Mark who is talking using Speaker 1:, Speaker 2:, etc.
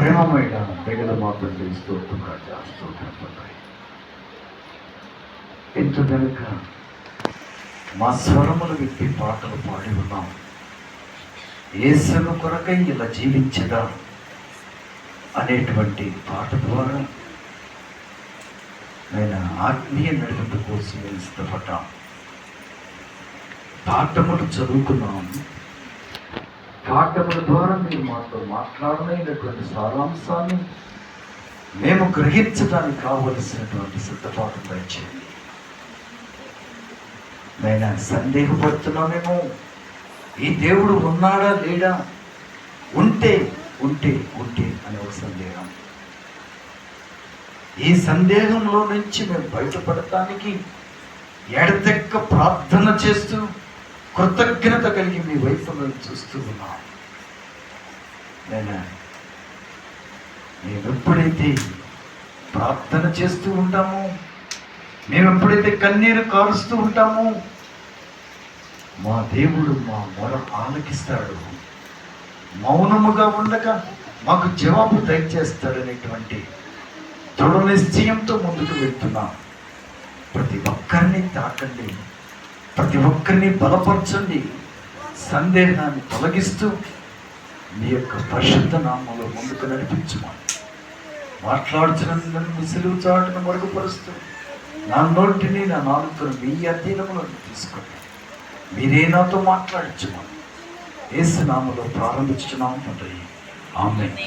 Speaker 1: ప్రేమమైన తెగల మా తండ్రి స్తోత్రం రాజా స్తోత్రం తండ్రి. ఇంత కనుక మా స్వరములు విప్పి పాటలు పాడి ఉన్నాం. యేసును కొరకై ఇలా జీవించదా అనేటువంటి పాట ద్వారా నేను ఆత్మీయ నడిపింపు కోసం ఇష్టపడ్డాం. పాఠములు చదువుకున్నాం. పాఠముల ద్వారా మీరు మాతో మాట్లాడలేనటువంటి సారాంశాన్ని మేము గ్రహించడానికి కావలసినటువంటి సిద్ధపాటు దయచేయండి. నేను సందేహపడుతున్నామేమో, ఈ దేవుడు ఉన్నాడా లేడా, ఉంటే ఉంటే ఉంటే అనే ఒక సందేహం. ఈ సందేహంలో నుంచి మేము బయటపడటానికి ఎడతెక్క ప్రార్థన చేస్తూ కృతజ్ఞత కలిగి మీ వైపు మేము చూస్తూ ఉన్నాం. మేము ఎప్పుడైతే ప్రార్థన చేస్తూ ఉంటామో, మేము ఎప్పుడైతే కన్నీరు కారుస్తూ ఉంటామో, మా దేవుడు మా మొర ఆలకిస్తాడు, మౌనముగా ఉండక మాకు జవాబు దయచేస్తాడనేటువంటి దృఢ నిశ్చయంతో ముందుకు వెళ్తున్నాం. ప్రతి ఒక్కరిని తాకండి, ప్రతి ఒక్కరిని బలపరచండి, సందేహాన్ని తొలగిస్తూ మీ యొక్క పరిశుద్ధ నామంలో ముందుకు నడిపించమని మాట్లాడుతున్న మీ సిలువ చాటును మరుగుపరుస్తూ నా నోటిని నా నాలుకను మీ అధీనంలో తీసుకొని మీరే నాతో మాట్లాడించమని యేసు నామములో ప్రారంభించుచున్నాం తండ్రి. ఆమేన్.